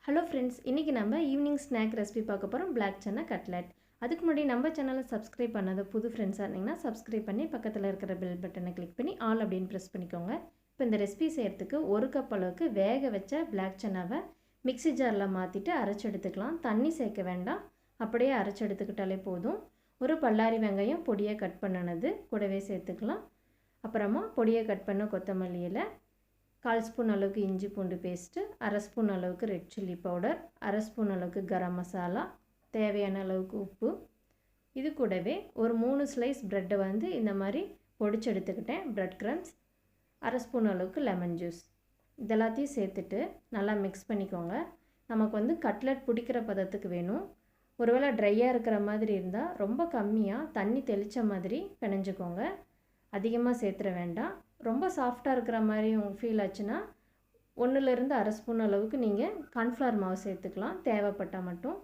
Hello friends, இன்றைக்கி நம்ம evening snack recipe பார்க்க போகிறோம். Black chana cutlet. அதுக்கு முன்னாடி நம்ம சேனலை சப்ஸ்கிரைப் பண்ணாத புது ஃப்ரெண்ட்ஸாக இருந்தீங்கன்னா சப்ஸ்கிரைப் பண்ணி பக்கத்தில் இருக்கிற பெல் பட்டனை கிளிக் பண்ணி ஆல் அப்படின்னு ப்ரெஸ் பண்ணிக்கோங்க. இப்போ இந்த ரெசிபி செய்கிறதுக்கு 1 கப் அளவுக்கு வேக வச்ச பிளாக் சன்னாவை மிக்ஸி ஜாரில் மாற்றிட்டு அரைச்சி எடுத்துக்கலாம். தண்ணி சேர்க்க வேண்டாம், அப்படியே அரைச்சி எடுத்துக்கிட்டாலே போதும். ஒரு பல்லாரி வெங்காயம் பொடியை கட் பண்ணினது கூடவே சேர்த்துக்கலாம். அப்புறமா பொடியை கட் பண்ண கொத்தமல்லி இலை, 1/4 ஸ்பூன் அளவுக்கு இஞ்சி பூண்டு பேஸ்ட்டு, 1/2 ஸ்பூன் அளவுக்கு ரெட் சில்லி பவுடர், 1/2 ஸ்பூன் அளவுக்கு கரம் மசாலா, தேவையான அளவுக்கு உப்பு. இது கூடவே ஒரு 3 ஸ்லைஸ் ப்ரெட்டை இந்த மாதிரி பொடிச்சு எடுத்துக்கிட்டேன். ப்ரெட் க்ரம்ஸ், 1/2 ஸ்பூன் அளவுக்கு லெமன் ஜூஸ். இதெல்லாத்தையும் சேர்த்துட்டு நல்லா மிக்ஸ் பண்ணிக்கோங்க. நமக்கு கட்லட் பிடிக்கிற பதத்துக்கு வேணும். ஒருவேளை ட்ரையாக இருக்கிற மாதிரி இருந்தால் ரொம்ப கம்மியாக தண்ணி தெளித்த மாதிரி பிணைஞ்சிக்கோங்க. அதிகமாக சேர்த்துற வேண்டாம். ரொம்ப சாஃப்டாக இருக்கிற மாதிரி உங்களுக்கு ஃபீல் ஆச்சுன்னா 1லேருந்து 1/2 ஸ்பூன் அளவுக்கு நீங்கள் கார்ன்ஃப்ளவர் மாவு சேர்த்துக்கலாம், தேவைப்பட்டால் மட்டும்.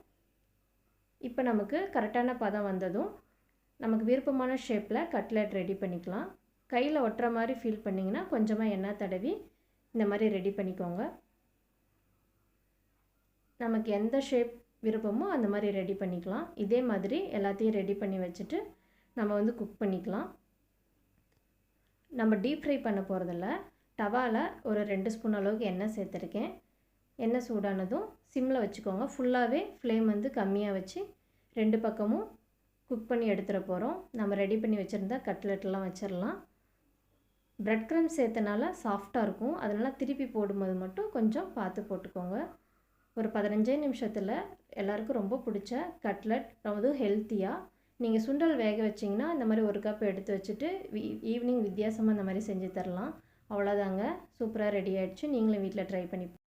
இப்போ நமக்கு கரெக்டான பதம் வந்ததும் நமக்கு விருப்பமான ஷேப்பில் கட்லெட் ரெடி பண்ணிக்கலாம். கையில் ஒட்டுற மாதிரி ஃபீல் பண்ணிங்கன்னா கொஞ்சமாக எண்ணெய் தடவி இந்த மாதிரி ரெடி பண்ணிக்கோங்க. நமக்கு எந்த ஷேப் விருப்பமோ அந்த மாதிரி ரெடி பண்ணிக்கலாம். இதே மாதிரி எல்லாத்தையும் ரெடி பண்ணி வச்சுட்டு நம்ம குக் பண்ணிக்கலாம். நம்ம டீப் ஃப்ரை பண்ண போகிறதில்ல. டவாவில் ஒரு 2 ஸ்பூன் அளவுக்கு எண்ணெய் சேர்த்துருக்கேன். எண்ணெய் சூடானதும் சிம்மில் வச்சுக்கோங்க. ஃபுல்லாகவே ஃப்ளேம் கம்மியாக வச்சு 2 பக்கமும் குக் பண்ணி எடுத்துகிற போகிறோம். நம்ம ரெடி பண்ணி வச்சுருந்தா கட்லெட்லாம் வச்சிடலாம். ப்ரெட் க்ரம்ஸ் சேர்த்தனால சாஃப்டாக இருக்கும், அதனால் திருப்பி போடும்போது மட்டும் கொஞ்சம் பார்த்து போட்டுக்கோங்க. ஒரு 15 நிமிஷத்தில் எல்லாருக்கும் ரொம்ப பிடிச்ச கட்லெட், அதுவும் ஹெல்த்தியாக. நீங்கள் சுண்டல் வேக வச்சிங்கன்னா இந்த மாதிரி 1 கப் எடுத்து வச்சுட்டு ஈவினிங் வித்தியாசமாக இந்த மாதிரி செஞ்சு தரலாம். அவ்வளோதாங்க, சூப்பராக ரெடி ஆகிடுச்சு. நீங்களும் வீட்டில் ட்ரை பண்ணி